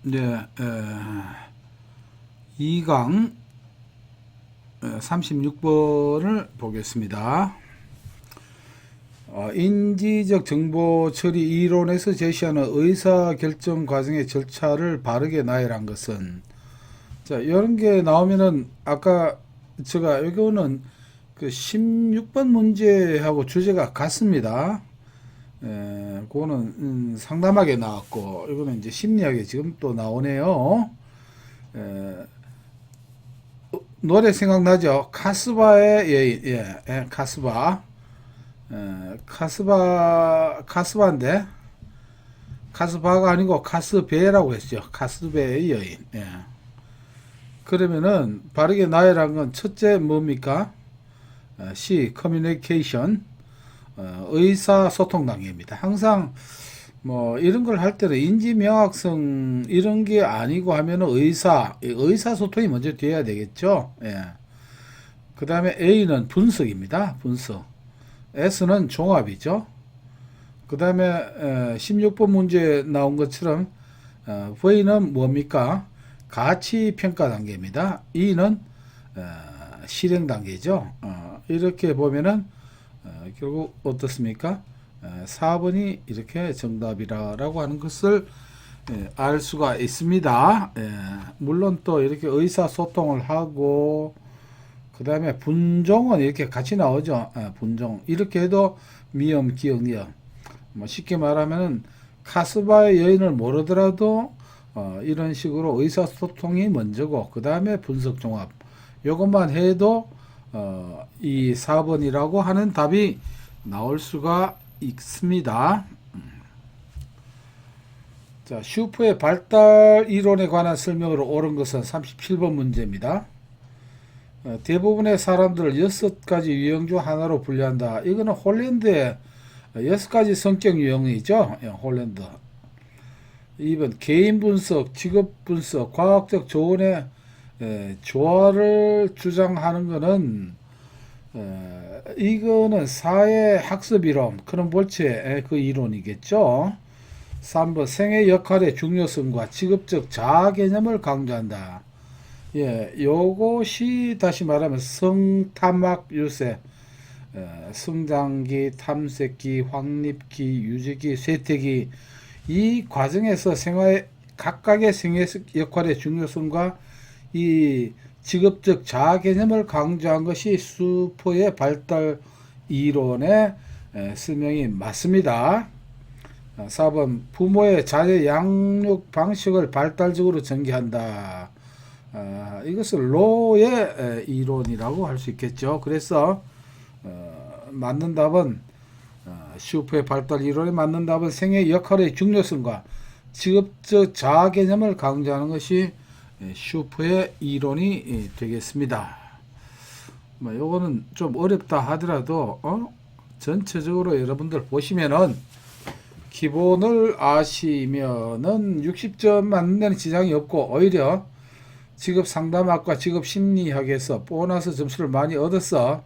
네, 2강 36번을 보겠습니다. 인지적 정보 처리 이론에서 제시하는 의사결정 과정의 절차를 바르게 나열한 것은, 자, 이런 게 나오면은 아까 제가 이거는 그 16번 문제하고 주제가 같습니다. 그거는 상담하게 나왔고, 이거는 이제 심리학에 지금 또 나오네요. 에, 노래 생각나죠? 카스바의 여인. 카스바. 카스바인데 카스바가 아니고 카스베라고 했죠. 카스베의 여인. 그러면은 바르게 나열한 건 첫째 뭡니까? C. 커뮤니케이션. 의사소통 단계입니다. 항상 뭐 이런 걸 할 때는 인지 명확성 이런 게 아니고 하면은 의사소통이 먼저 돼야 되겠죠. 그 다음에 A는 분석입니다. 분석. S는 종합이죠. 그 다음에 16번 문제 나온 것처럼 V는 뭡니까? 가치 평가 단계입니다. E는 실행 단계죠. 이렇게 보면은 결국 어떻습니까? 4번이 이렇게 정답이라고 하는 것을 알 수가 있습니다. 물론 또 이렇게 의사소통을 하고 그 다음에 분종은 이렇게 같이 나오죠. 분종 이렇게 해도 미음, 기역, 니음. 뭐 쉽게 말하면은 카스바의 여인을 모르더라도 이런 식으로 의사소통이 먼저고 그 다음에 분석종합 이것만 해도 이 4번이라고 하는 답이 나올 수가 있습니다. 자, 슈퍼의 발달 이론에 관한 설명으로 옳은 것은 37번 문제입니다. 대부분의 사람들을 6가지 유형 중 하나로 분류한다. 이거는 홀랜드의 6가지 성격 유형이죠. 홀랜드. 2번 개인 분석, 직업 분석, 과학적 조언의 조화를 주장하는 것은 이거는 사회 학습 이론, 그런 볼체의 그 이론이겠죠. 3번 생애 역할의 중요성과 직업적 자아 개념을 강조한다. 요것이 다시 말하면 성탐학 유세, 성장기, 탐색기, 확립기, 유지기, 쇠퇴기 이 과정에서 각각의 생애 역할의 중요성과 이 직업적 자아 개념을 강조한 것이 슈퍼의 발달 이론의 설명이 맞습니다. 4번 부모의 자녀 양육 방식을 발달적으로 전개한다. 이것을 로의 이론이라고 할 수 있겠죠. 그래서 맞는 답은 슈퍼의 발달 이론에 맞는 답은 생애 역할의 중요성과 직업적 자아 개념을 강조하는 것이 슈퍼의 이론이 되겠습니다. 요거는 좀 어렵다 하더라도 전체적으로 여러분들 보시면은 기본을 아시면은 60점 맞는 데는 지장이 없고 오히려 직업 상담학과 직업 심리학에서 보너스 점수를 많이 얻어서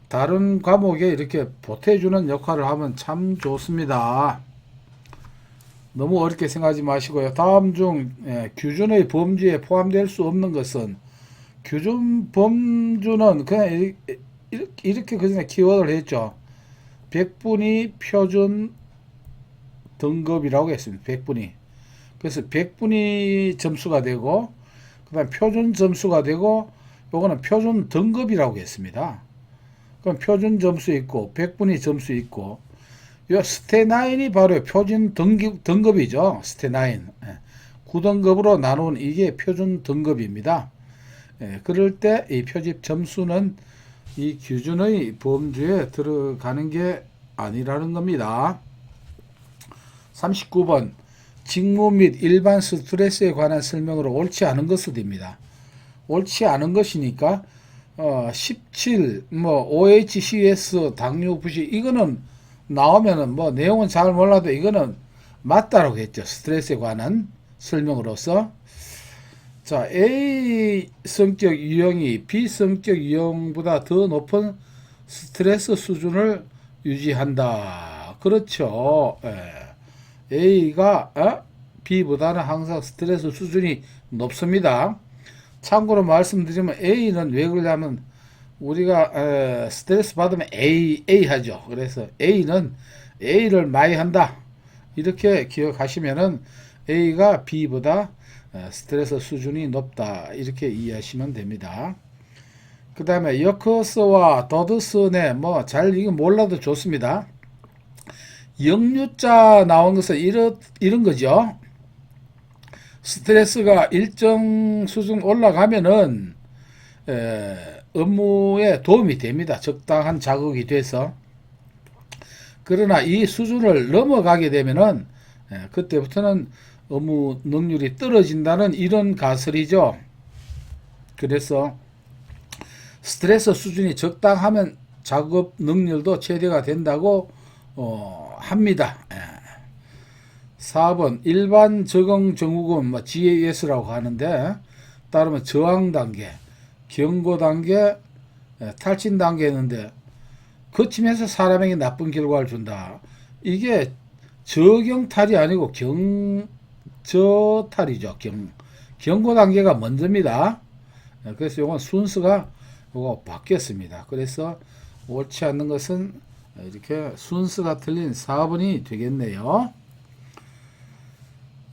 다른 과목에 이렇게 보태주는 역할을 하면 참 좋습니다. 너무 어렵게 생각하지 마시고요. 다음 중 규준의 범주에 포함될 수 없는 것은, 규준 범주는 그냥 이렇게 그냥 키워드를 했죠. 100분이 표준 등급이라고 했습니다. 100분이. 그래서 100분이 점수가 되고 그 다음 표준 점수가 되고 요거는 표준 등급이라고 했습니다. 그럼 표준 점수 있고 100분이 점수 있고 요 스테9이 바로 표준 등급이죠. 스테9. 9등급으로 나눈 이게 표준 등급입니다. 그럴 때 이 표집 점수는 이 기준의 범주에 들어가는 게 아니라는 겁니다. 39번 직무 및 일반 스트레스에 관한 설명으로 옳지 않은 것을 듭니다. 옳지 않은 것이니까 17 OHCS 당뇨 부시 이거는 나오면은 내용은 잘 몰라도 이거는 맞다라고 했죠. 스트레스에 관한 설명으로서. 자, A 성격 유형이 B 성격 유형보다 더 높은 스트레스 수준을 유지한다. 그렇죠. A가 B보다는 항상 스트레스 수준이 높습니다. 참고로 말씀드리면 A는 왜 그러냐면 우리가 스트레스 받으면 A 하죠. 그래서 A는 A를 많이 한다. 이렇게 기억하시면은 A가 B보다 스트레스 수준이 높다. 이렇게 이해하시면 됩니다. 그 다음에 여커스와 더드슨의 뭐 잘 이거 몰라도 좋습니다. 역류자 나온 것은 이런 거죠. 스트레스가 일정 수준 올라가면은 업무에 도움이 됩니다. 적당한 자극이 돼서. 그러나 이 수준을 넘어가게 되면은 그때부터는 업무 능률이 떨어진다는 이런 가설이죠. 그래서 스트레스 수준이 적당하면 작업 능률도 최대가 된다고 합니다. 4번 일반 적응 증후군 뭐 GAS라고 하는데 따르면 저항 단계, 경고 단계, 탈진 단계 있는데 거치면서 사람에게 나쁜 결과를 준다. 이게 저경탈이 아니고 경저탈이죠. 경고 단계가 먼저입니다. 그래서 이건 순서가 요거 바뀌었습니다. 그래서 옳지 않는 것은 이렇게 순서가 틀린 4번이 되겠네요.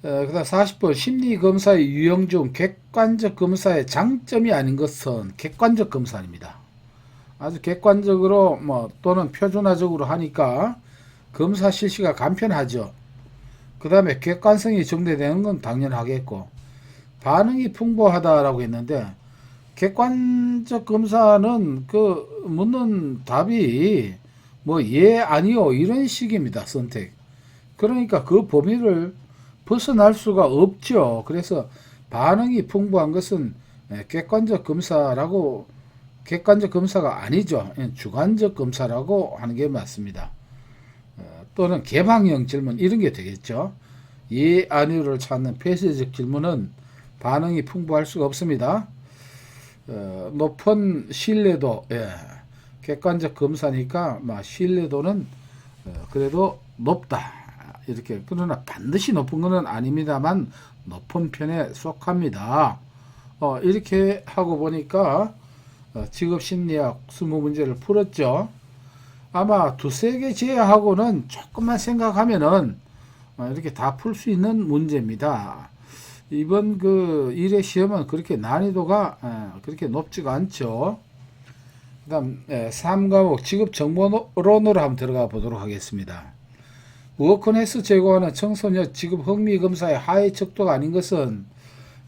그 다음 40번 심리검사의 유형 중 객관적 검사의 장점이 아닌 것은 객관적 검사입니다. 아주 객관적으로 뭐 또는 표준화적으로 하니까 검사 실시가 간편하죠. 그 다음에 객관성이 정대되는 건 당연하겠고 반응이 풍부하다라고 했는데 객관적 검사는 그 묻는 답이 뭐 예 아니요 이런 식입니다. 선택. 그러니까 그 범위를 벗어날 수가 없죠. 그래서 반응이 풍부한 것은 객관적 검사라고 객관적 검사가 아니죠. 주관적 검사라고 하는 게 맞습니다. 또는 개방형 질문 이런 게 되겠죠. 예 아니요를 찾는 폐쇄적 질문은 반응이 풍부할 수가 없습니다. 높은 신뢰도 객관적 검사니까 신뢰도는 그래도 높다. 이렇게 그러나 반드시 높은 것은 아닙니다만 높은 편에 속합니다. 이렇게 하고 보니까 직업심리학 20문제를 풀었죠. 아마 두세 개 제외하고는 조금만 생각하면은 이렇게 다 풀 수 있는 문제입니다. 이번 그 1회 시험은 그렇게 난이도가 그렇게 높지가 않죠. 그 다음 3과목 직업정보론으로 한번 들어가 보도록 하겠습니다. 워크넷을 제공하는 청소년 직업 흥미검사의 하위 척도가 아닌 것은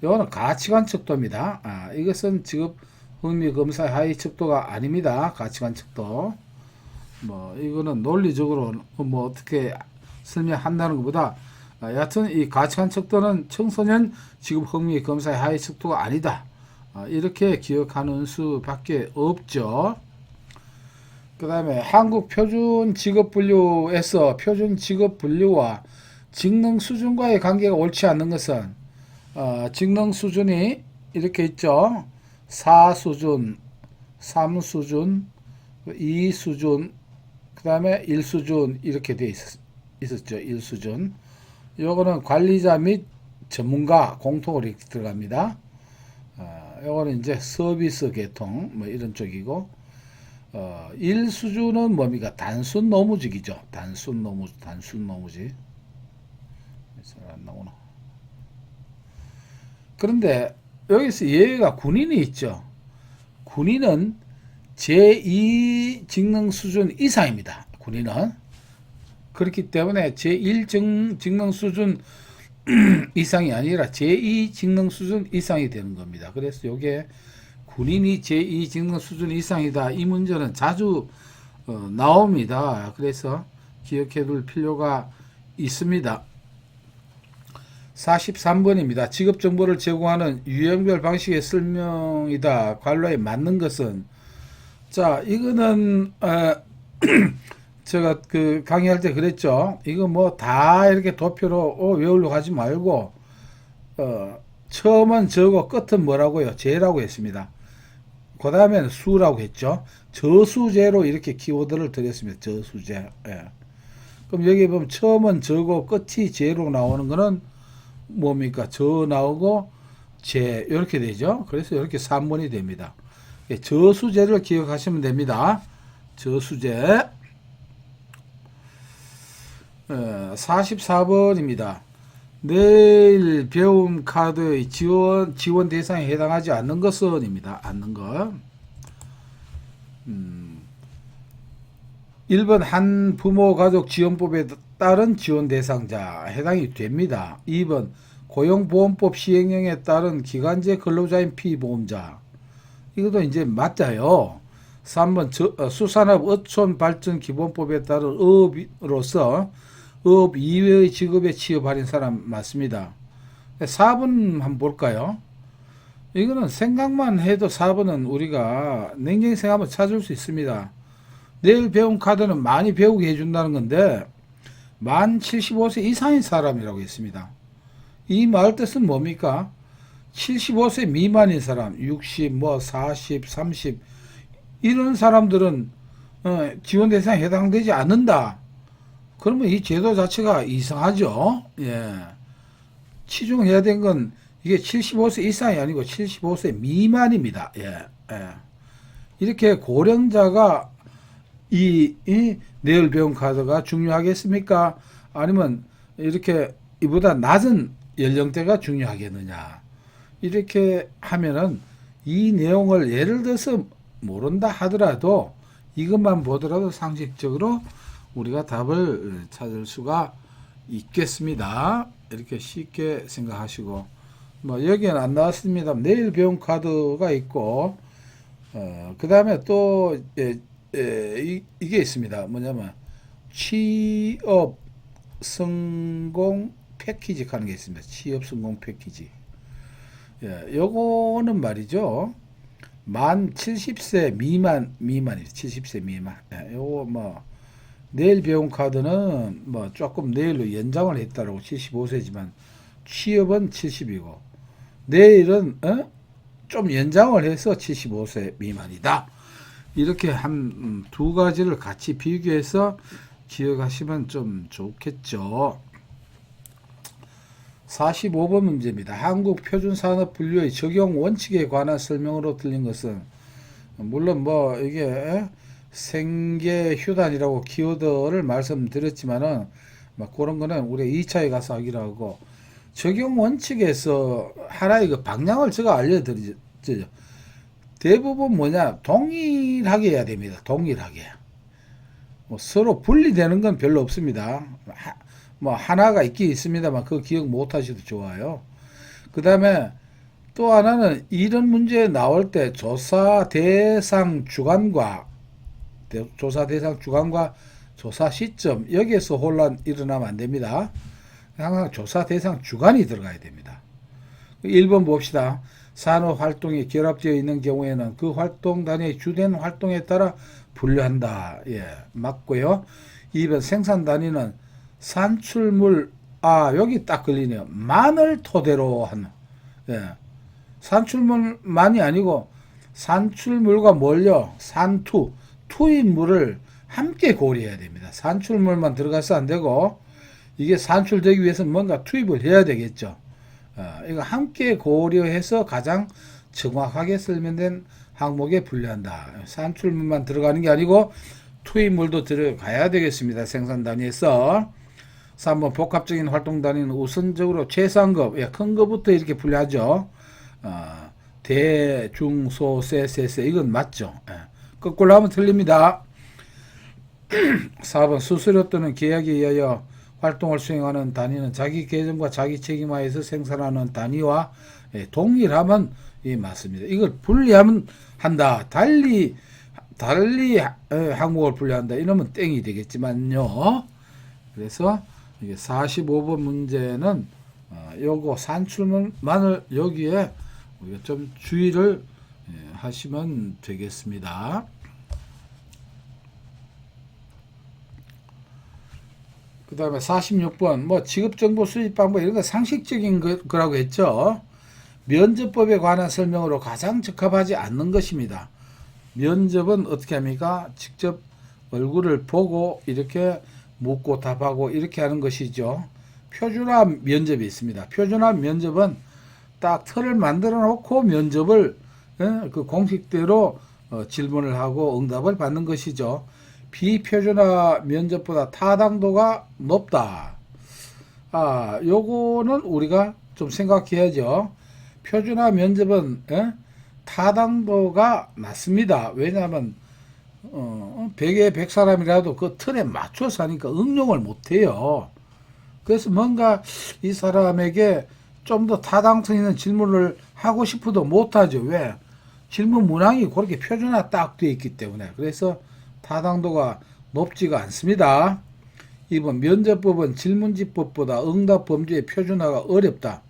이거는 가치관 척도입니다. 이것은 직업 흥미검사의 하위 척도가 아닙니다. 가치관 척도. 뭐 이거는 논리적으로 뭐 어떻게 설명한다는 것보다 여하튼 이 가치관 척도는 청소년 직업 흥미검사의 하위 척도가 아니다. 이렇게 기억하는 수밖에 없죠. 그 다음에 한국 표준 직업 분류에서 표준 직업 분류와 직능 수준과의 관계가 옳지 않는 것은 직능 수준이 이렇게 있죠. 4수준, 3수준, 2수준, 그 다음에 1수준 이렇게 돼 있었죠. 1수준. 요거는 관리자 및 전문가 공통으로 이렇게 들어갑니다. 요거는 이제 서비스 계통 뭐 이런 쪽이고 1수준은 뭡니까? 단순 노무직이죠. 단순 노무직. 안 나오나? 그런데 여기서 예외가 군인이 있죠. 군인은 제2 직능 수준 이상입니다. 군인은. 그렇기 때문에 제1 직능 수준 이상이 아니라 제2 직능 수준 이상이 되는 겁니다. 그래서 요게 군인이 제2 직능 수준 이상이다. 이 문제는 자주 나옵니다. 그래서 기억해 둘 필요가 있습니다. 43번입니다. 직업정보를 제공하는 유형별 방식의 설명이다. 관로에 맞는 것은 자 이거는 제가 그 강의할 때 그랬죠. 이거 뭐 다 이렇게 도표로 외우려고 하지 말고 처음은 저고 끝은 뭐라고요? 제라고 했습니다. 그 다음에는 수라고 했죠. 저수제로 이렇게 키워드를 드렸습니다. 저수제. 그럼 여기 보면 처음은 저고 끝이 제로 나오는 거는 뭡니까? 저 나오고 제 이렇게 되죠. 그래서 이렇게 3번이 됩니다. 예, 저수제를 기억하시면 됩니다. 저수제. 44번입니다. 내일 배움 카드의 지원 대상에 해당하지 않는 것은입니다. 않는 것. 1번 한 부모 가족 지원법에 따른 지원 대상자 해당이 됩니다. 2번 고용보험법 시행령에 따른 기간제 근로자인 피보험자. 이것도 이제 맞아요. 3번 수산업 어촌발전기본법에 따른 업으로서 업 이외의 직업에 취업하는 사람 맞습니다. 4번 한번 볼까요? 이거는 생각만 해도 4번은 우리가 냉정히 생각하면 찾을 수 있습니다. 내일 배운 카드는 많이 배우게 해준다는 건데 만 75세 이상인 사람이라고 했습니다. 이 말 뜻은 뭡니까? 75세 미만인 사람, 60, 40, 30 이런 사람들은 지원 대상에 해당되지 않는다. 그러면 이 제도 자체가 이상하죠. 예. 치중해야 된 건 이게 75세 이상이 아니고 75세 미만입니다. 예. 예. 이렇게 고령자가 이 내일 배운 카드가 중요하겠습니까? 아니면 이렇게 이보다 낮은 연령대가 중요하겠느냐? 이렇게 하면은 이 내용을 예를 들어서 모른다 하더라도 이것만 보더라도 상식적으로 우리가 답을 찾을 수가 있겠습니다. 이렇게 쉽게 생각하시고 뭐 여기는 안 나왔습니다. 내일 배운 카드가 있고 그 다음에 또 이게 있습니다. 뭐냐면 취업 성공 패키지 하는 게 있습니다. 취업 성공 패키지. 요거는 말이죠. 만 70세 미만이죠. 70세 미만. 요거 뭐 내일 배운 카드는 뭐 조금 내일로 연장을 했다라고 75세지만 취업은 70이고 내일은 좀 연장을 해서 75세 미만이다. 이렇게 한 두 가지를 같이 비교해서 기억하시면 좀 좋겠죠. 45번 문제입니다. 한국 표준산업분류의 적용 원칙에 관한 설명으로 틀린 것은 물론 뭐 이게 생계 휴단이라고 키워드를 말씀드렸지만은 막 그런 거는 우리 2차에 가서 하기로 하고 적용 원칙에서 하나의 그 방향을 제가 알려드리죠. 대부분 뭐냐 동일하게 해야 됩니다. 동일하게. 뭐 서로 분리되는 건 별로 없습니다. 뭐 하나가 있긴 있습니다만 그거 기억 못 하셔도 좋아요. 그 다음에 또 하나는 이런 문제 나올 때 조사 대상 주관과 조사 시점 여기에서 혼란 일어나면 안 됩니다. 항상 조사 대상 주관이 들어가야 됩니다. 1번 봅시다. 산업활동이 결합되어 있는 경우에는 그 활동 단위의 주된 활동에 따라 분류한다. 예, 맞고요. 2번 생산 단위는 산출물, 여기 딱 걸리네요. 만을 토대로 하는, 예. 산출물만이 아니고, 산출물과 뭘요? 투입물을 함께 고려해야 됩니다. 산출물만 들어가서 안 되고, 이게 산출되기 위해서는 뭔가 투입을 해야 되겠죠. 이거 함께 고려해서 가장 정확하게 설명된 항목에 분류한다. 산출물만 들어가는 게 아니고, 투입물도 들어가야 되겠습니다. 생산 단위에서. 3번 복합적인 활동 단위는 우선적으로 최상급, 큰 거부터 이렇게 분류하죠. 대, 중, 소, 세, 이건 맞죠. 거꾸로 하면 틀립니다. 4번 수수료 또는 계약에 의하여 활동을 수행하는 단위는 자기 계정과 자기 책임하에서 생산하는 단위와 동일하면 맞습니다. 이걸 분리하면 한다. 달리 항목을 분류한다. 이러면 땡이 되겠지만요. 그래서 이게 45번 문제는 요거 산출물만을 여기에 우리가 좀 주의를 하시면 되겠습니다. 그 다음에 46번 뭐 직업정보 수집 방법 이런 거 상식적인 거라고 했죠. 면접법에 관한 설명으로 가장 적합하지 않는 것입니다. 면접은 어떻게 합니까? 직접 얼굴을 보고 이렇게 묻고 답하고 이렇게 하는 것이죠. 표준화 면접이 있습니다. 표준화 면접은 딱 틀을 만들어 놓고 면접을 그 공식대로 질문을 하고 응답을 받는 것이죠. 비표준화 면접보다 타당도가 높다. 요거는 우리가 좀 생각해야죠. 표준화 면접은 타당도가 낮습니다. 왜냐하면 100에 100사람이라도 그 틀에 맞춰서 하니까 응용을 못해요. 그래서 뭔가 이 사람에게 좀 더 타당성 있는 질문을 하고 싶어도 못하죠. 왜? 질문 문항이 그렇게 표준화 딱 되어 있기 때문에. 그래서 타당도가 높지가 않습니다. 2번 면접법은 질문지법보다 응답 범주의 표준화가 어렵다.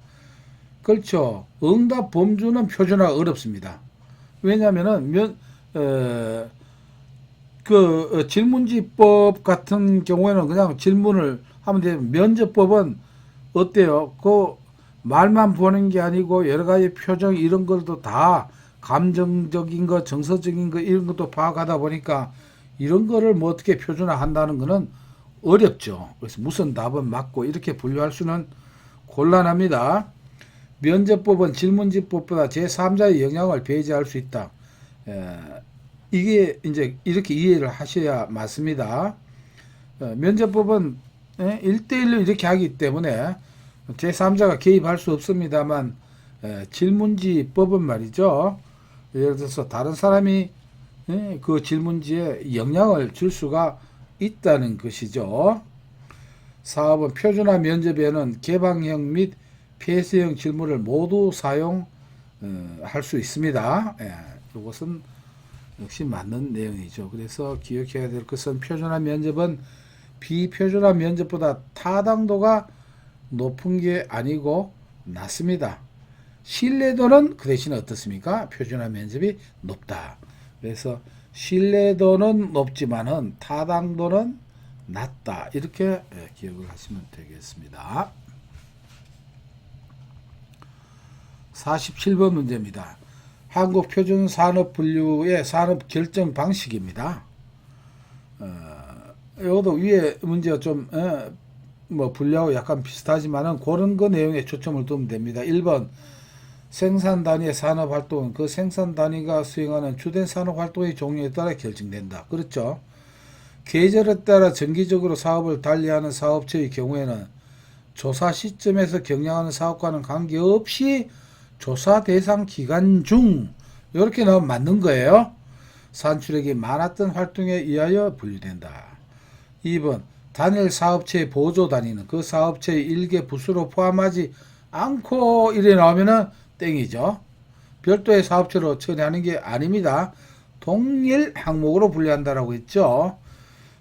그렇죠. 응답 범주는 표준화가 어렵습니다. 왜냐하면은 질문지법 같은 경우에는 그냥 질문을 하면 돼요. 면접법은 어때요? 그 말만 보는 게 아니고 여러 가지 표정 이런 것도 다 감정적인 거, 정서적인 거 이런 것도 파악하다 보니까 이런 거를 뭐 어떻게 표준화 한다는 거는 어렵죠. 그래서 무슨 답은 맞고 이렇게 분류할 수는 곤란합니다. 면접법은 질문지법보다 제3자의 영향을 배제할 수 있다. 이게 이제 이렇게 이해를 하셔야 맞습니다. 면접법은 1대1로 이렇게 하기 때문에 제3자가 개입할 수 없습니다만 질문지법은 말이죠. 예를 들어서 다른 사람이 그 질문지에 영향을 줄 수가 있다는 것이죠. 4번 표준화 면접에는 개방형 및 폐쇄형 질문을 모두 사용할 수 있습니다. 이것은 역시 맞는 내용이죠. 그래서 기억해야 될 것은 표준화 면접은 비표준화 면접보다 타당도가 높은 게 아니고 낮습니다. 신뢰도는 그 대신에 어떻습니까? 표준화 면접이 높다. 그래서 신뢰도는 높지만은 타당도는 낮다. 이렇게 기억을 하시면 되겠습니다. 47번 문제입니다. 한국표준산업분류의 산업 결정 방식입니다. 이것도 위에 문제가 좀 분류하고 약간 비슷하지만은 그런 거 내용에 초점을 두면 됩니다. 1번 생산 단위의 산업 활동은 그 생산 단위가 수행하는 주된 산업 활동의 종류에 따라 결정된다. 그렇죠? 계절에 따라 정기적으로 사업을 달리하는 사업체의 경우에는 조사 시점에서 경영하는 사업과는 관계없이 조사 대상 기간 중 이렇게 나오면 맞는 거예요. 산출액이 많았던 활동에 의하여 분류된다. 2번 단일 사업체의 보조 단위는 그 사업체의 일개 부수로 포함하지 않고 이래 나오면은 땡이죠. 별도의 사업체로 처리하는 게 아닙니다. 동일 항목으로 분류한다라고 했죠.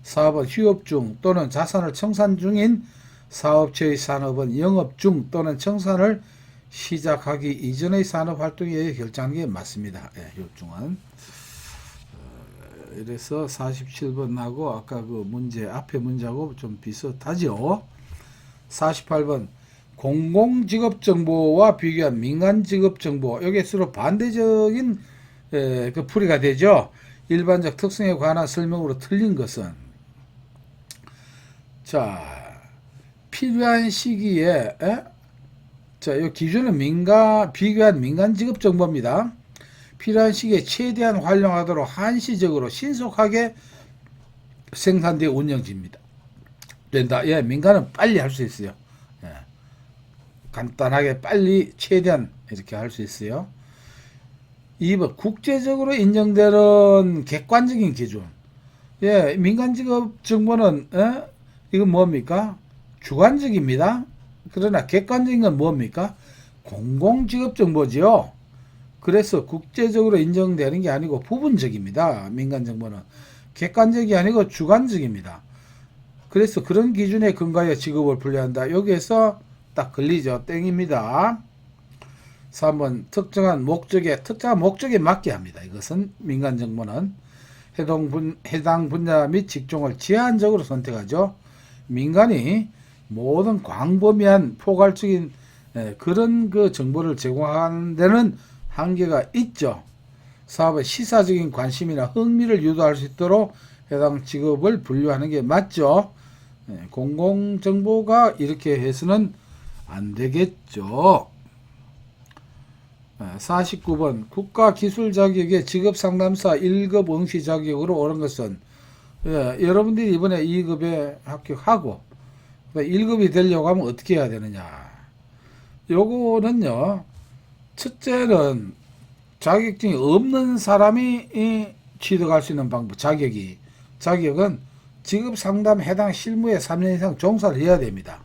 4번 휴업 중 또는 자산을 청산 중인 사업체의 산업은 영업 중 또는 청산을 시작하기 이전의 산업 활동에 의해 결정하는 게 맞습니다. 휴업 중은. 이래서 47번하고 아까 그 문제 앞에 문제하고 좀 비슷하죠. 48번 공공직업정보와 비교한 민간직업정보 여기에 서로 반대적인 그 풀이가 되죠. 일반적 특성에 관한 설명으로 틀린 것은 자 필요한 시기에 자, 이 기준은 비교한 민간직업정보입니다. 필요한 시기에 최대한 활용하도록 한시적으로 신속하게 생산되어 운영됩니다. 된다. 민간은 빨리 할 수 있어요. 간단하게 빨리 최대한 이렇게 할 수 있어요. 2번 국제적으로 인정되는 객관적인 기준. 민간직업 정보는 이건 뭡니까? 주관적입니다. 그러나 객관적인 건 뭡니까? 공공직업 정보지요. 그래서 국제적으로 인정되는 게 아니고 부분적입니다. 민간 정보는 객관적이 아니고 주관적입니다. 그래서 그런 기준에 근거하여 직업을 분류한다. 여기에서 딱 걸리죠. 땡입니다. 3번 특정한 목적에 맞게 합니다. 이것은 민간 정보는 해당 분야 및 직종을 제한적으로 선택하죠. 민간이 모든 광범위한 포괄적인 그런 그 정보를 제공하는 데는 한계가 있죠. 4번 시사적인 관심이나 흥미를 유도할 수 있도록 해당 직업을 분류하는 게 맞죠. 공공정보가 이렇게 해서는 안 되겠죠. 49번 국가기술자격의 직업상담사 1급 응시 자격으로 오른 것은 여러분들이 이번에 2급에 합격하고 1급이 되려고 하면 어떻게 해야 되느냐. 요거는요, 첫째는 자격증이 없는 사람이 취득할 수 있는 방법. 자격은 직업상담 해당 실무에 3년 이상 종사를 해야 됩니다.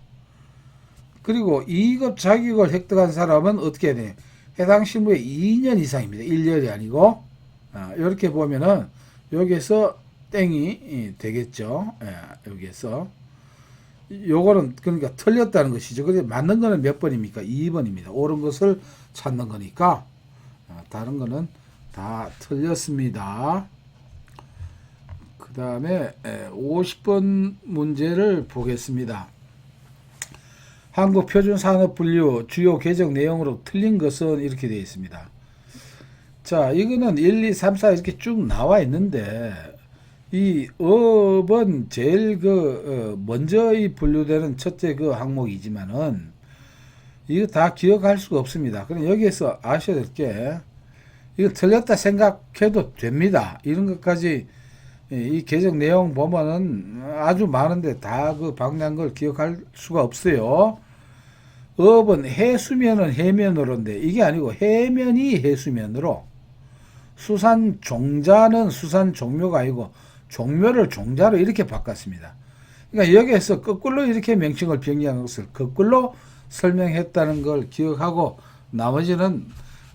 그리고 2급 자격을 획득한 사람은 어떻게 해야 되냐. 해당 실무에 2년 이상입니다. 1년이 아니고. 이렇게 보면은 여기에서 땡이 되겠죠. 여기에서. 요거는 그러니까 틀렸다는 것이죠. 근데 맞는 거는 몇 번입니까? 2번입니다. 옳은 것을 찾는 거니까 다른 거는 다 틀렸습니다. 그 다음에 50번 문제를 보겠습니다. 한국표준산업분류 주요 개정 내용으로 틀린 것은 이렇게 되어 있습니다. 자, 이거는 1, 2, 3, 4 이렇게 쭉 나와 있는데 이 업은 제일 먼저 이 분류되는 첫째 그 항목이지만은 이거 다 기억할 수가 없습니다. 그럼 여기에서 아셔야 될 게 이거 틀렸다 생각해도 됩니다. 이런 것까지 이 개정 내용 보면은 아주 많은데 다 그 방향 걸 기억할 수가 없어요. 업은 해수면은 해면으로인데 이게 아니고 해면이 해수면으로, 수산 종자는 수산 종묘가 아니고 종묘를 종자로 이렇게 바꿨습니다. 그러니까 여기에서 거꾸로 이렇게 명칭을 변경한 것을 거꾸로 설명했다는 걸 기억하고 나머지는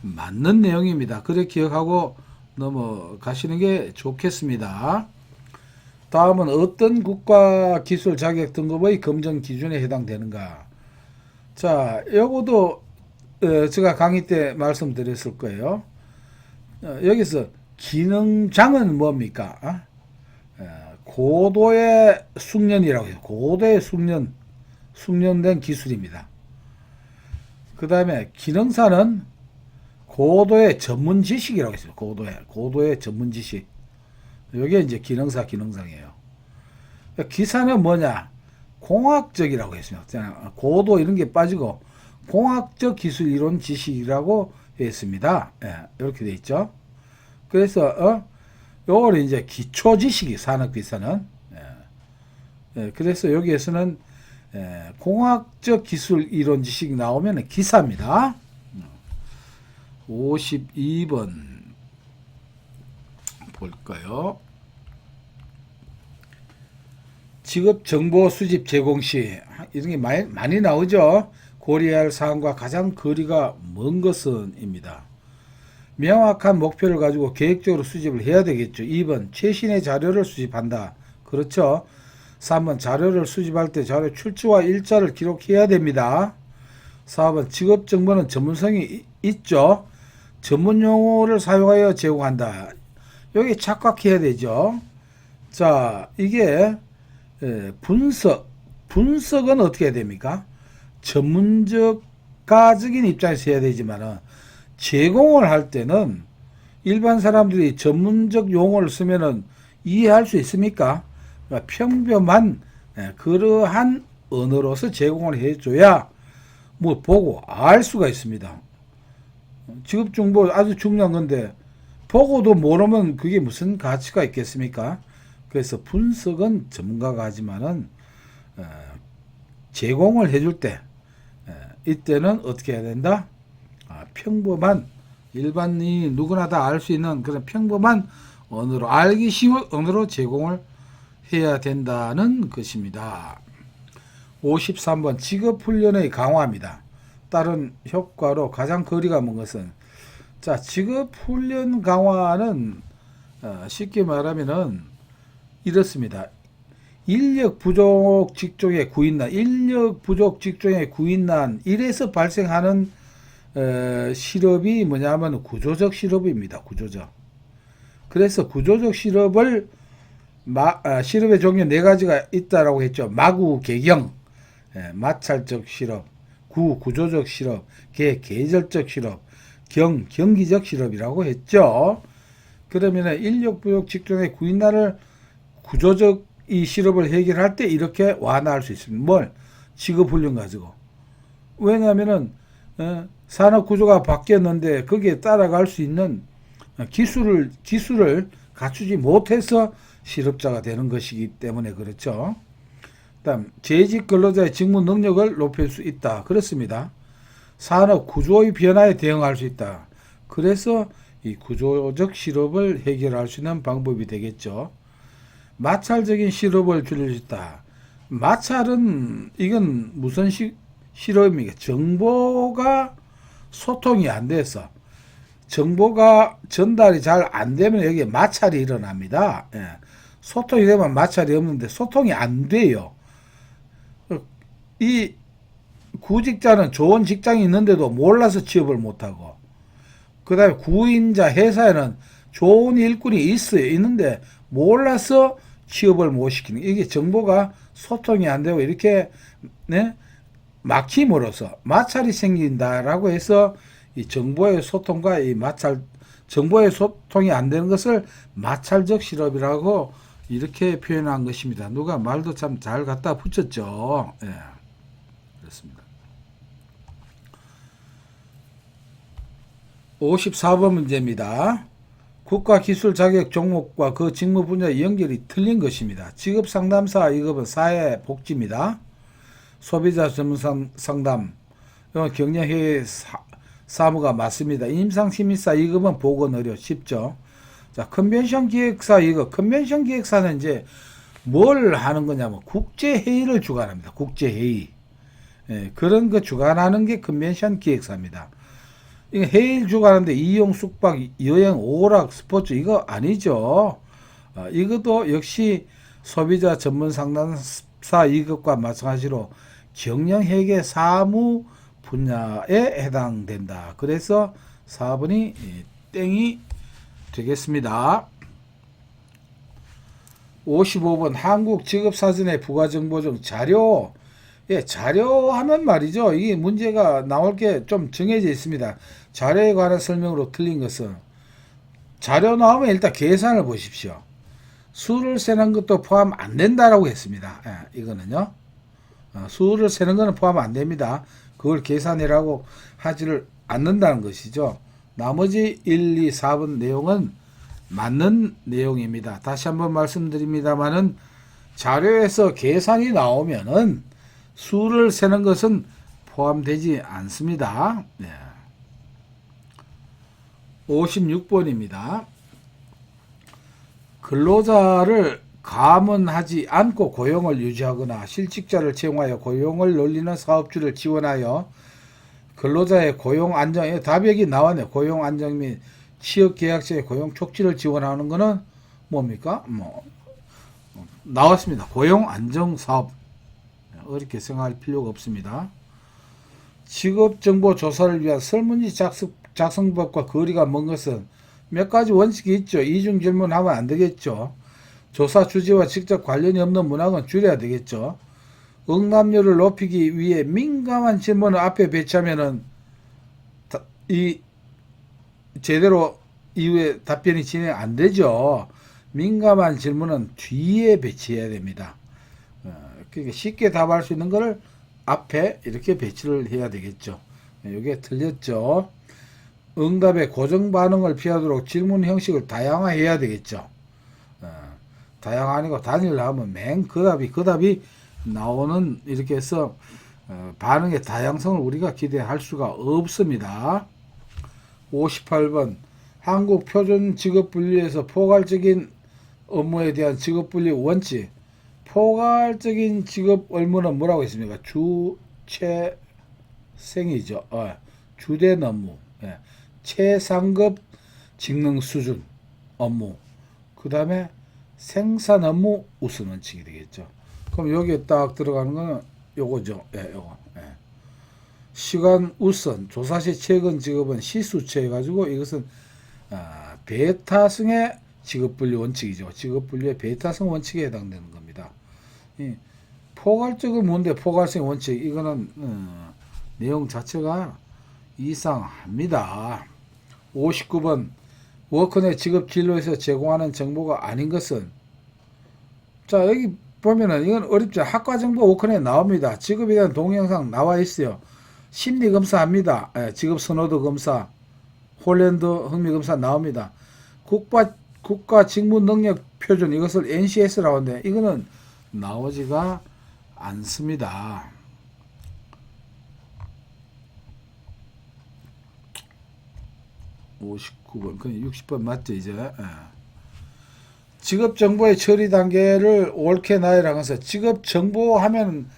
맞는 내용입니다. 그래 기억하고 넘어가시는 게 좋겠습니다. 다음은 어떤 국가 기술 자격 등급의 검정 기준에 해당되는가. 자, 요거도 제가 강의 때 말씀드렸을 거예요. 여기서 기능장은 뭡니까? 고도의 숙련이라고 해요. 고도의 숙련된 기술입니다. 그 다음에 기능사는 고도의 전문 지식이라고 했어요. 고도의 전문 지식. 이게 이제 기능상이에요. 기사는 뭐냐? 공학적이라고 했습니다. 고도 이런 게 빠지고 공학적 기술 이론 지식이라고 했습니다. 이렇게 돼 있죠. 그래서 요걸 이제 기초 지식이 산업기사는 그래서 여기에서는 공학적 기술 이론 지식이 나오면 기사입니다. 52번 볼까요? 직업 정보 수집 제공 시 이런 게 많이 나오죠. 고려해야 할 사항과 가장 거리가 먼 것은입니다. 명확한 목표를 가지고 계획적으로 수집을 해야 되겠죠. 2번 최신의 자료를 수집한다. 그렇죠. 3번 자료를 수집할 때 자료 출처와 일자를 기록해야 됩니다. 4번 직업 정보는 전문성이 있죠. 전문 용어를 사용하여 제공한다. 여기 착각해야 되죠. 자, 이게 분석은 어떻게 해야 됩니까? 전문가적인 입장에서 해야 되지만은 제공을 할 때는 일반 사람들이 전문적 용어를 쓰면은 이해할 수 있습니까? 그러니까 평범한 그러한 언어로서 제공을 해줘야 뭐 보고 알 수가 있습니다. 직업정보 아주 중요한 건데 보고도 모르면 그게 무슨 가치가 있겠습니까? 그래서 분석은 전문가가 하지만은 제공을 해줄 때 이때는 어떻게 해야 된다? 평범한 일반인이 누구나 다 알 수 있는 그런 평범한 언어로 알기 쉬운 언어로 제공을 해야 된다는 것입니다. 53번 직업훈련의 강화입니다. 다른 효과로 가장 거리가 먼 것은 자 직업훈련 강화는 쉽게 말하면은 이렇습니다. 인력 부족 직종의 구인난 이래서 발생하는 실업이 뭐냐면 구조적 실업입니다. 그래서 구조적 실업을 실업의 종류 네 가지가 있다라고 했죠. 마구 개경, 마찰적 실업, 구조적 실업, 계절적 실업, 경기적 실업이라고 했죠. 그러면 인력 부족 직종의 구인난을 구조적 이 실업을 해결할 때 이렇게 완화할 수 있습니다. 뭘? 직업훈련 가지고. 왜냐하면은 산업 구조가 바뀌었는데 거기에 따라갈 수 있는 기술을 갖추지 못해서 실업자가 되는 것이기 때문에 그렇죠. 다음 재직 근로자의 직무 능력을 높일 수 있다. 그렇습니다. 산업 구조의 변화에 대응할 수 있다. 그래서 이 구조적 실업을 해결할 수 있는 방법이 되겠죠. 마찰적인 실업을 줄일 수 있다. 마찰은 이건 무슨 실업입니까? 정보가 소통이 안 돼서 정보가 전달이 잘 안 되면 여기에 마찰이 일어납니다. 예. 소통이 되면 마찰이 없는데 소통이 안 돼요. 이 구직자는 좋은 직장이 있는데도 몰라서 취업을 못하고, 그 다음에 구인자 회사에는 좋은 일꾼이 있는데 몰라서 취업을 못 시키는, 이게 정보가 소통이 안 되고 이렇게 네? 막힘으로써 마찰이 생긴다라고 해서 이 정보의 소통과 이 정보의 소통이 안 되는 것을 마찰적 실업이라고 이렇게 표현한 것입니다. 누가 말도 참 잘 갖다 붙였죠. 예. 그렇습니다. 54번 문제입니다. 국가기술 자격 종목과 그 직무 분야의 연결이 틀린 것입니다. 직업상담사 2급은 사회복지입니다. 소비자 전문 상담, 경영회의 사무가 맞습니다. 임상심의사 2급은 보건의료 쉽죠. 자, 컨벤션 기획사 2급. 컨벤션 기획사는 이제 뭘 하는 거냐면 국제회의를 주관합니다. 국제회의. 예, 그런 거 주관하는 게 컨벤션 기획사입니다. 이거 회의를 주관하는데 이용, 숙박, 여행, 오락, 스포츠 이거 아니죠. 이것도 역시 소비자 전문 상담사 2급과 마찬가지로 경영회계 사무 분야에 해당된다. 그래서 4번이 땡이 되겠습니다. 55번 한국직업사전의 부가정보 중 자료. 예, 자료 하면 말이죠. 이게 문제가 나올 게 좀 정해져 있습니다. 자료에 관한 설명으로 틀린 것은, 자료 나오면 일단 계산을 보십시오. 수를 세는 것도 포함 안 된다라고 했습니다. 예, 이거는요. 수를 세는 것은 포함 안 됩니다. 그걸 계산이라고 하지를 않는다는 것이죠. 나머지 1, 2, 4번 내용은 맞는 내용입니다. 다시 한번 말씀드립니다만은 자료에서 계산이 나오면은 수를 세는 것은 포함되지 않습니다. 네. 56번입니다. 근로자를 감원하지 않고 고용을 유지하거나 실직자를 채용하여 고용을 늘리는 사업주를 지원하여 근로자의 고용 안정, 답이 여기 나왔네요. 고용 안정 및 취업계약자의 고용 촉진을 지원하는 것은 뭡니까? 나왔습니다. 고용 안정 사업. 어렵게 생각할 필요가 없습니다. 직업정보 조사를 위한 설문지 작성법과 거리가 먼 것은 몇 가지 원칙이 있죠. 이중 질문하면 안 되겠죠. 조사 주제와 직접 관련이 없는 문항은 줄여야 되겠죠. 응답률을 높이기 위해 민감한 질문을 앞에 배치하면은 제대로 이후에 답변이 진행 안 되죠. 민감한 질문은 뒤에 배치해야 됩니다. 그러니까 쉽게 답할 수 있는 거를 앞에 이렇게 배치를 해야 되겠죠. 이게 틀렸죠. 응답의 고정 반응을 피하도록 질문 형식을 다양화해야 되겠죠. 다양화하고 단일화하면 맨 그 답이 나오는, 이렇게 해서 반응의 다양성을 우리가 기대할 수가 없습니다. 58번 한국표준직업분리에서 포괄적인 업무에 대한 직업분리 원칙. 포괄적인 직업 업무는 뭐라고 했습니까? 주체생이죠. 주된 업무, 최상급 직능 수준 업무, 그 다음에 생산 업무 우선 원칙이 되겠죠. 그럼 여기에 딱 들어가는 거는 요거죠. 요거. 시간 우선, 조사 시 최근 직업은 시수체 해가지고 이것은 베타성의 직업분리 원칙이죠. 직업분리의 베타성 원칙에 해당되는 겁니다. 포괄적은 뭔데 포괄성 원칙, 이거는 내용 자체가 이상합니다. 59번 워크넷 직업 진로에서 제공하는 정보가 아닌 것은 자, 여기 보면은 이건 어렵죠. 학과정보 5컨에 나옵니다. 직업에 대한 동영상 나와 있어요. 심리검사 합니다. 예, 직업 선호도 검사, 홀랜드 흥미검사 나옵니다. 국가 직무 능력 표준, 이것을 NCS라고 하는데 이거는 나오지가 않습니다. 59번, 그 60번 맞죠, 이제? 예. 직업 정보의 처리 단계를 옳게 나열한 것은, 직업 정보 하면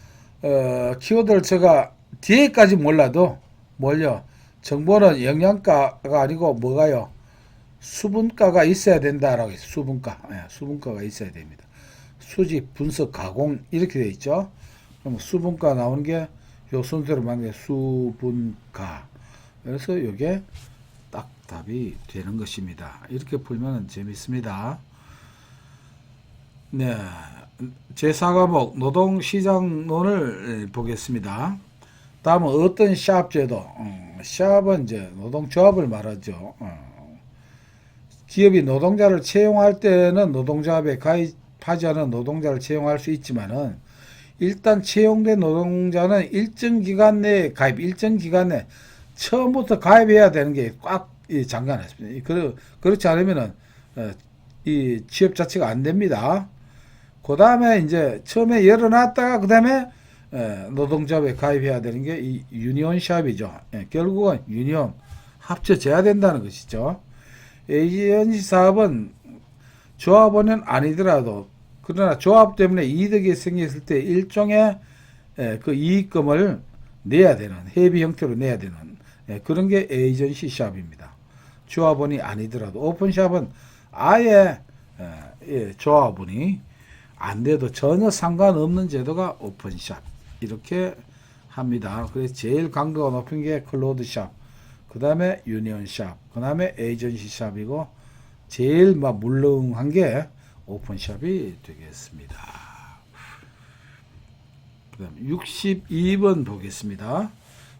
키워드를 제가 뒤에까지 몰라도 뭘요? 정보는 영양가가 아니고 뭐가요? 수분가가 있어야 된다라고 했어요. 수분가. 예, 수분가가 있어야 됩니다. 수집, 분석, 가공 이렇게 되어 있죠. 그럼 수분가 나오는 게 요 순서로 만든 게 수분가. 그래서 이게 딱 답이 되는 것입니다. 이렇게 풀면 재밌습니다. 네, 제4과목 노동시장론을 보겠습니다. 다음은 어떤 샵 제도. 샵은 이제 노동조합을 말하죠. 기업이 노동자를 채용할 때는 노동조합에 가입하지 않은 노동자를 채용할 수 있지만은, 일단 채용된 노동자는 일정 기간 내에 일정 기간 내 처음부터 가입해야 되는 게 꽉 잠가놨습니다. 그렇지 않으면은 이 취업 자체가 안 됩니다. 그 다음에 이제 처음에 열어놨다가 그 다음에 노동조합에 가입해야 되는 게 이 유니온샵이죠. 결국은 유니온 합쳐져야 된다는 것이죠. 에이전시 사업은 조합원은 아니더라도, 그러나 조합 때문에 이득이 생겼을 때 일종의 그 이익금을 내야 되는, 회비 형태로 내야 되는 그런 게 에이전시 샵입니다. 조합원이 아니더라도. 오픈샵은 아예 조합원이 안 돼도 전혀 상관없는 제도가 오픈샵 이렇게 합니다. 그래서 제일 강도가 높은 게 클로드샵, 그 다음에 유니온샵, 그 다음에 에이전시 샵이고, 제일 막 물렁한 게 오픈샵이 되겠습니다. 그 다음 62번 보겠습니다.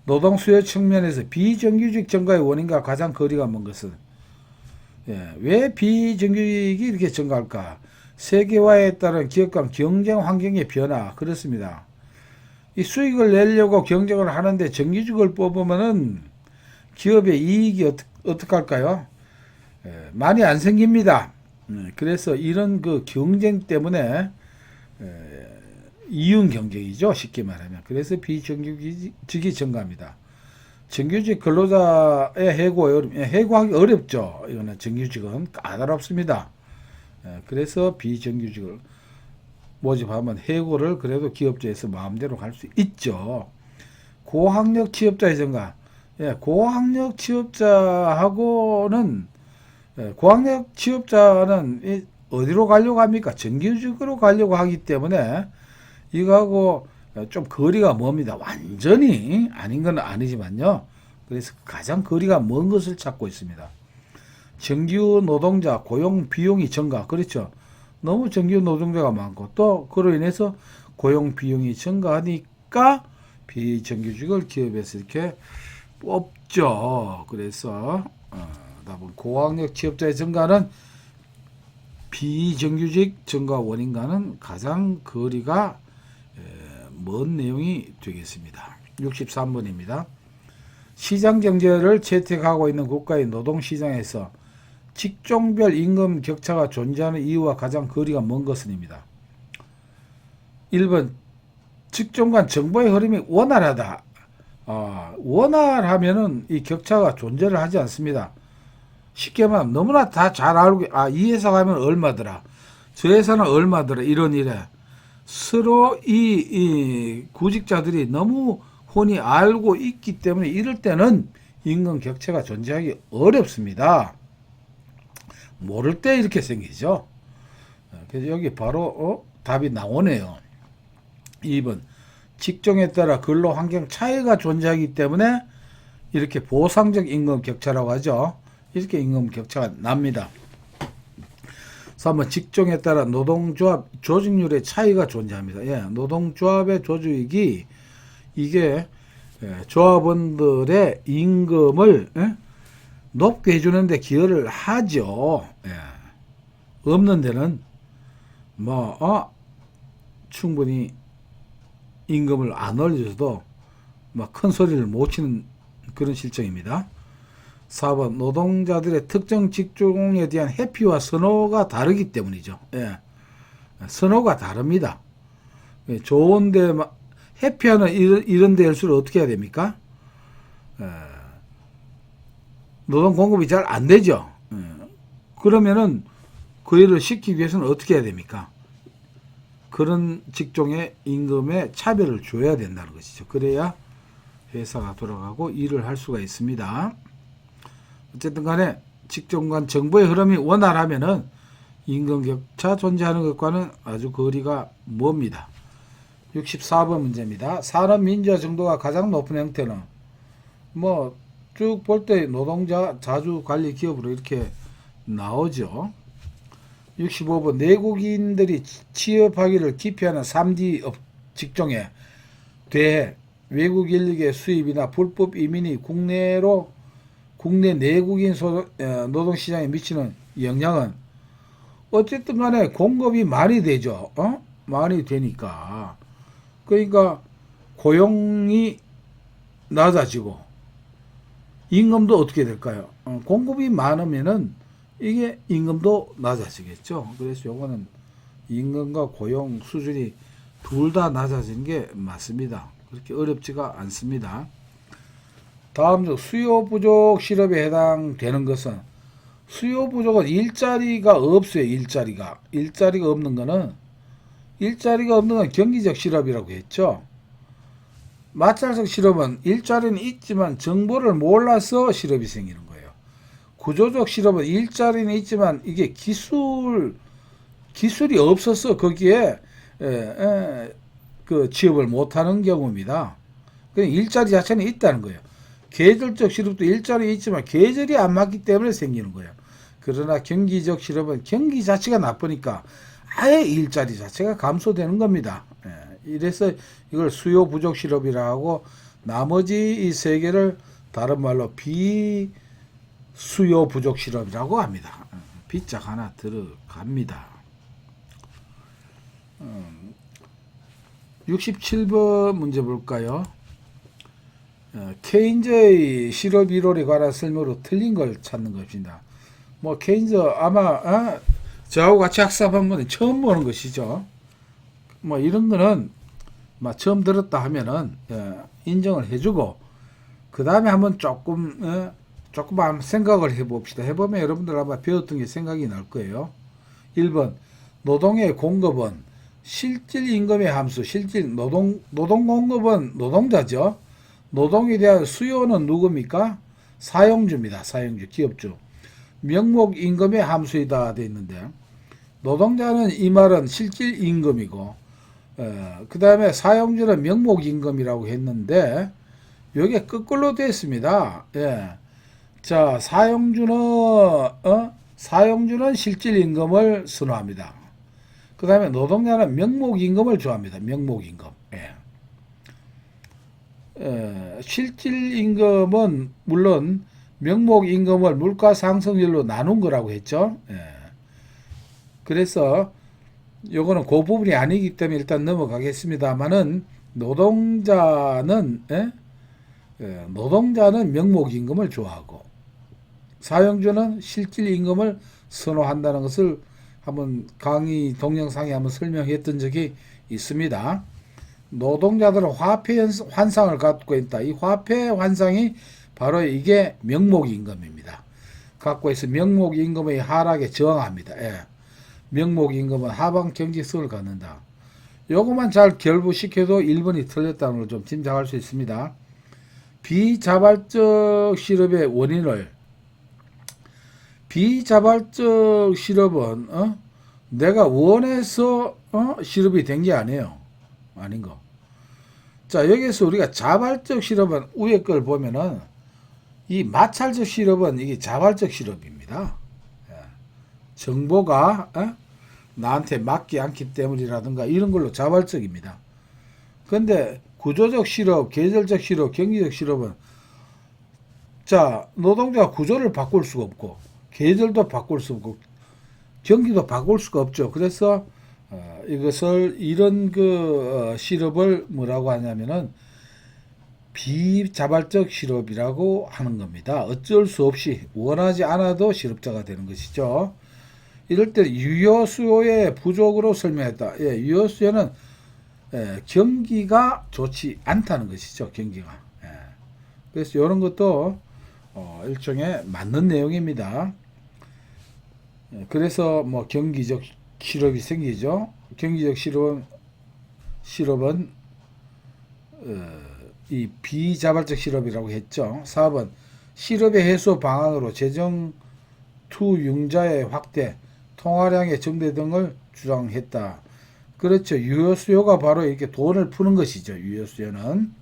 노동 수요 측면에서 비정규직 증가의 원인과 가장 거리가 먼 것은, 왜 비정규직이 이렇게 증가할까? 세계화에 따른 기업 간 경쟁 환경의 변화. 그렇습니다. 이 수익을 내려고 경쟁을 하는데 정규직을 뽑으면은 기업의 이익이 어떻게 할까요? 많이 안 생깁니다. 그래서 이런 그 경쟁 때문에 이윤 경쟁이죠, 쉽게 말하면. 그래서 비정규직이 증가합니다. 정규직 근로자의 해고하기 어렵죠. 이거는 정규직은 까다롭습니다. 그래서 비정규직을 모집하면 해고를 그래도 기업체에서 마음대로 할 수 있죠. 고학력 취업자의 증가. 고학력 취업자하고는, 고학력 취업자는 어디로 가려고 합니까? 정규직으로 가려고 하기 때문에 이거하고 좀 거리가 멉니다. 완전히 아닌 건 아니지만요. 그래서 가장 거리가 먼 것을 찾고 있습니다. 정규 노동자 고용 비용이 증가. 그렇죠. 너무 정규 노동자가 많고, 또 그로 인해서 고용 비용이 증가하니까 비정규직을 기업에서 이렇게 뽑죠. 그래서 답은 고학력 취업자의 증가는 비정규직 증가 원인과는 가장 거리가 먼 내용이 되겠습니다. 63번입니다. 시장 경제를 채택하고 있는 국가의 노동시장에서 직종별 임금 격차가 존재하는 이유와 가장 거리가 먼 것은입니다. 1번, 직종 간 정보의 흐름이 원활하다. 원활하면은 이 격차가 존재를 하지 않습니다. 쉽게 말하면 너무나 다 잘 알고, 이 회사 가면 얼마더라, 저 회사는 얼마더라, 이런 일에 서로 이 구직자들이 너무 훤히 알고 있기 때문에 이럴 때는 임금 격차가 존재하기 어렵습니다. 모를 때 이렇게 생기죠. 그래서 여기 바로 답이 나오네요. 2번, 직종에 따라 근로 환경 차이가 존재하기 때문에 이렇게 보상적 임금 격차라고 하죠. 이렇게 임금 격차가 납니다. 3번, 직종에 따라 노동조합 조직률의 차이가 존재합니다. 노동조합의 조직이 이게 조합원들의 임금을 높게 해주는데 기여를 하죠. 없는 데는 충분히 임금을 안 올려줘도 막 큰 소리를 못 치는 그런 실정입니다. 4번 노동자들의 특정 직종에 대한 회피와 선호가 다르기 때문이죠. 예. 선호가 다릅니다. 예, 좋은데 회피하는 이런 데일수록 어떻게 해야 됩니까? 노동 공급이 잘 안 되죠. 그러면은 그 일을 시키기 위해서는 어떻게 해야 됩니까? 그런 직종의 임금에 차별을 줘야 된다는 것이죠. 그래야 회사가 돌아가고 일을 할 수가 있습니다. 어쨌든 간에 직종 간 정보의 흐름이 원활하면은 임금 격차 존재하는 것과는 아주 거리가 멉니다. 64번 문제입니다. 산업 민주화 정도가 가장 높은 형태는 뭐 쭉 볼 때 노동자 자주 관리 기업으로 이렇게 나오죠. 65번 내국인들이 취업하기를 기피하는 3D 직종에 대해 외국 인력의 수입이나 불법 이민이 국내 내국인 노동시장에 미치는 영향은 어쨌든 간에 공급이 많이 되죠. 많이 되니까. 그러니까 고용이 낮아지고 임금도 어떻게 될까요? 공급이 많으면은 이게 임금도 낮아지겠죠. 그래서 요거는 임금과 고용 수준이 둘 다 낮아지는 게 맞습니다. 그렇게 어렵지가 않습니다. 다음 중 수요 부족 실업에 해당되는 것은 수요 부족은 일자리가 없어요. 일자리가 없는 거는 경기적 실업이라고 했죠. 마찰적 실업은 일자리는 있지만 정보를 몰라서 실업이 생기는 거예요. 구조적 실업은 일자리는 있지만 이게 기술이 없어서 거기에 그 취업을 못하는 경우입니다. 그냥 일자리 자체는 있다는 거예요. 계절적 실업도 일자리 있지만 계절이 안 맞기 때문에 생기는 거예요. 그러나 경기적 실업은 경기 자체가 나쁘니까 아예 일자리 자체가 감소되는 겁니다. 이래서 이걸 수요 부족 실업이라고 하고 나머지 이 세 개를 다른 말로 비수요 부족 실업이라고 합니다. 비짝 하나 들어갑니다. 67번 문제 볼까요? 케인즈의 실업 이론에 관한 설명으로 틀린 걸 찾는 것입니다. 뭐 케인즈 아마 저하고 같이 학습한 분은 처음 보는 것이죠. 뭐 이런 거는 막 처음 들었다 하면은 인정을 해주고 그 다음에 한번 조금 한번 생각을 해봅시다. 해보면 여러분들 아마 배웠던 게 생각이 날 거예요. 1번 노동의 공급은 실질 임금의 함수, 실질 노동 공급은 노동자죠. 노동에 대한 수요는 누굽니까? 사용주입니다. 사용주, 기업주. 명목 임금의 함수이다 돼 있는데 노동자는 이 말은 실질 임금이고 그 다음에 사용주는 명목 임금이라고 했는데 여기에 거꾸로 되어 있습니다. 자, 사용주는 실질 임금을 선호합니다. 그 다음에 노동자는 명목 임금을 좋아합니다. 명목 임금. 실질 임금은 물론 명목 임금을 물가 상승률로 나눈 거라고 했죠. 그래서 요거는 그 부분이 아니기 때문에 일단 넘어가겠습니다만은 노동자는 명목 임금을 좋아하고 사용주는 실질 임금을 선호한다는 것을 한번 강의 동영상에 한번 설명했던 적이 있습니다. 노동자들은 화폐 환상을 갖고 있다. 이 화폐 환상이 바로 이게 명목임금입니다. 갖고 있어 명목임금의 하락에 저항합니다. 명목임금은 하방 경직성을 갖는다. 요것만 잘 결부시켜도 1번이 틀렸다는 걸 좀 짐작할 수 있습니다. 비자발적 실업의 원인을 비자발적 실업은 내가 원해서 실업이 된 게 아니에요. 아닌 거. 자, 여기서 우리가 자발적 실업은 위에 걸 보면은 이 마찰적 실업은 이게 자발적 실업입니다. 정보가 나한테 맞지 않기 때문이라든가 이런 걸로 자발적입니다. 근데 구조적 실업, 계절적 실업, 경기적 실업은 자, 노동자가 구조를 바꿀 수가 없고 계절도 바꿀 수 없고 경기도 바꿀 수가 없죠. 그래서 이것을 이런 실업을 뭐라고 하냐면은 비자발적 실업이라고 하는 겁니다. 어쩔 수 없이 원하지 않아도 실업자가 되는 것이죠. 이럴 때 유효 수요의 부족으로 설명했다. 예, 유효 수요는 경기가 좋지 않다는 것이죠. 경기가. 예. 그래서 이런 것도 일종의 맞는 내용입니다. 예, 그래서 뭐 경기적 실업이 생기죠. 경기적 실업은 이 비자발적 실업이라고 했죠. 4번 실업의 해소 방안으로 재정 투융자의 확대, 통화량의 증대 등을 주장했다. 그렇죠. 유효 수요가 바로 이렇게 돈을 푸는 것이죠. 유효 수요는.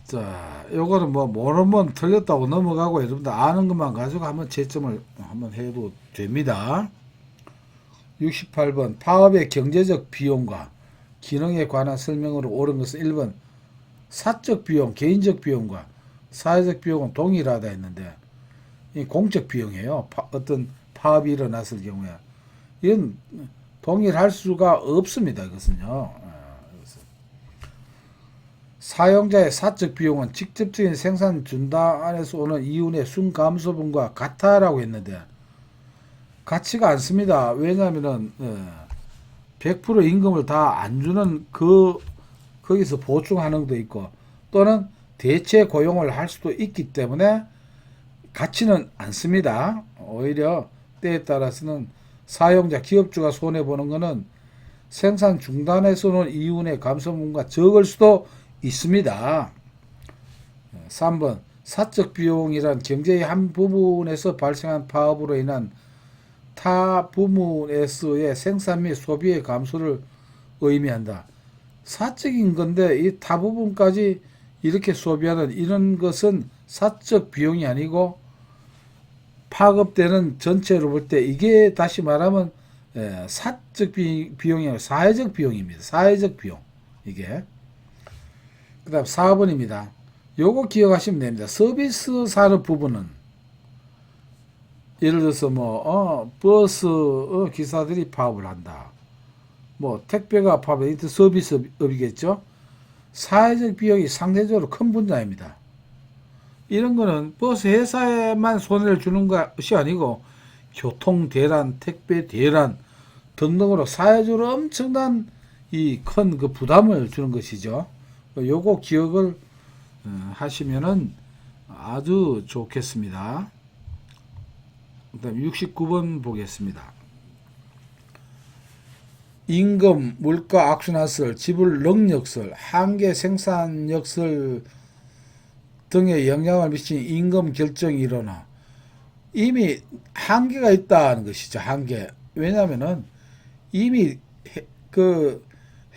자, 요거는 뭐 모르면 틀렸다고 넘어가고 여러분들 아는 것만 가지고 한번 채점을 한번 해도 됩니다. 68번 파업의 경제적 비용과 기능에 관한 설명으로 옳은 것은 1번 사적 비용, 개인적 비용과 사회적 비용은 동일하다 했는데 이 공적 비용이에요. 어떤 파업이 일어났을 경우에 이건 동일할 수가 없습니다. 이것은요. 사용자의 사적 비용은 직접적인 생산 중단에서 오는 이윤의 순감소분과 같다라고 했는데 같지가 않습니다. 왜냐하면은 100% 임금을 다 안 주는 거기서 보충하는 것도 있고 또는 대체 고용을 할 수도 있기 때문에 같지는 않습니다. 오히려 때에 따라서는 사용자 기업주가 손해 보는 것은 생산 중단에서 오는 이윤의 감소분과 적을 수도 있습니다. 3번 사적 비용이란 경제의 한 부분에서 발생한 파업으로 인한 타 부문에서의 생산 및 소비의 감소를 의미한다. 사적인 건데 이 타 부분까지 이렇게 소비하는 이런 것은 사적 비용이 아니고 파급되는 전체로 볼 때 이게 다시 말하면 사적 비용이 아니라 사회적 비용입니다. 사회적 비용. 이게. 그 다음 4번입니다. 요거 기억하시면 됩니다. 서비스 산업 부분은 예를 들어서 버스 기사들이 파업을 한다. 뭐 택배가 파업을 인터 서비스업이겠죠. 사회적 비용이 상대적으로 큰 분야입니다. 이런 거는 버스 회사에만 손해를 주는 것이 아니고 교통 대란, 택배 대란 등등으로 사회적으로 엄청난 이 큰 그 부담을 주는 것이죠. 요거 기억을 하시면은 아주 좋겠습니다. 그다음 69번 보겠습니다. 임금, 물가 악순환설, 지불 능력설, 한계 생산력설 등에 영향을 미치는 임금 결정이 일어나 이미 한계가 있다는 것이죠. 한계. 왜냐하면은 이미 그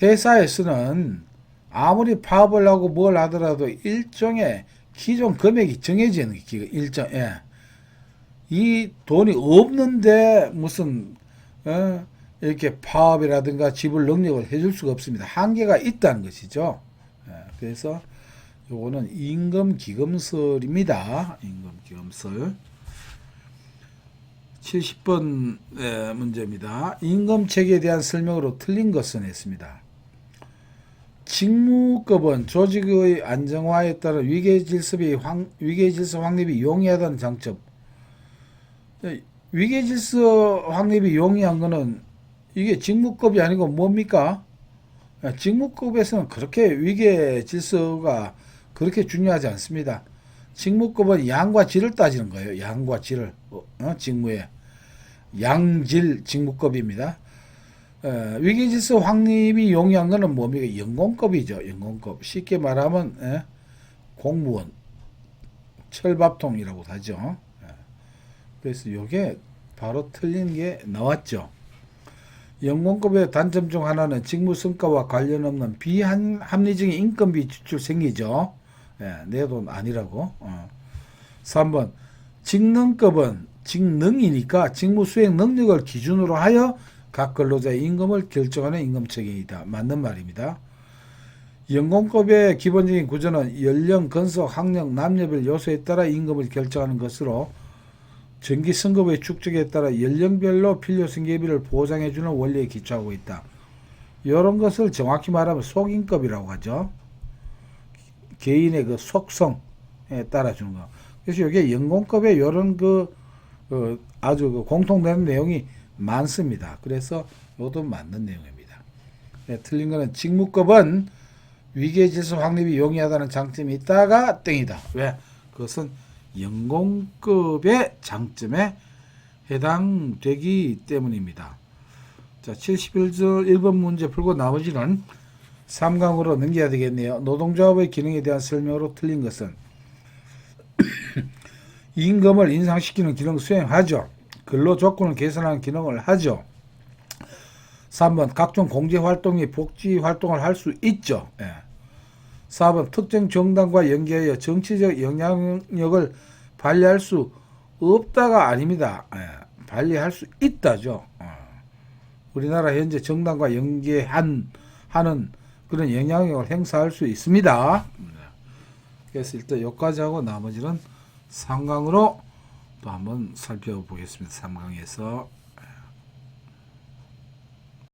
회사에서는 아무리 파업을 하고 뭘 하더라도 일종의 기존 금액이 정해지는 일정. 이 돈이 없는데 무슨 이렇게 파업이라든가 지불 능력을 해줄 수가 없습니다. 한계가 있다는 것이죠. 그래서 요거는 임금기금설입니다. 임금기금설. 70번 문제입니다. 임금체계에 대한 설명으로 틀린 것은 했습니다. 직무급은 조직의 안정화에 따른 위계질서 확립이 용이하다는 장점. 위계질서 확립이 용이한 거는 이게 직무급이 아니고 뭡니까? 직무급에서는 그렇게 위계질서가 그렇게 중요하지 않습니다. 직무급은 양과 질을 따지는 거예요. 양과 질을 직무에 양질 직무급입니다. 위계질서 확립이 용이한 거는 뭡니까? 연공급이죠. 연공급. 쉽게 말하면 공무원 철밥통이라고 하죠. 그래서 이게 바로 틀린 게 나왔죠. 연공급의 단점 중 하나는 직무 성과와 관련 없는 비합리적인 인건비 지출 생기죠. 내 돈 아니라고. 3번 직능급은 직능이니까 직무 수행 능력을 기준으로 하여 각 근로자의 임금을 결정하는 임금체계이다. 맞는 말입니다. 연공급의 기본적인 구조는 연령, 근속, 학력, 남녀별 요소에 따라 임금을 결정하는 것으로 정기 승급의 축적에 따라 연령별로 필요 승계비를 보장해주는 원리에 기초하고 있다. 이런 것을 정확히 말하면 속인급이라고 하죠. 개인의 그 속성에 따라 주는 거. 그래서 이게 연공급에 이런 아주 공통되는 내용이 많습니다. 그래서 이것도 맞는 내용입니다. 네, 틀린 거는 직무급은 위계질서 확립이 용이하다는 장점이 있다가 땡이다. 왜? 그것은 연공급의 장점에 해당되기 때문입니다. 자, 71절 1번 문제 풀고 나머지는 3강으로 넘겨야 되겠네요. 노동조합의 기능에 대한 설명으로 틀린 것은 임금을 인상시키는 기능 수행하죠. 근로조건을 개선하는 기능을 하죠. 3번 각종 공제활동 및 복지활동을 할 수 있죠. 4번 특정 정당과 연계하여 정치적 영향력을 발휘할 수 없다가 아닙니다. 발휘할 수 있다죠. 우리나라 현재 정당과 연계하는 그런 영향력을 행사할 수 있습니다. 그래서 일단 여기까지 하고 나머지는 3강으로 또 한번 살펴보겠습니다. 3강에서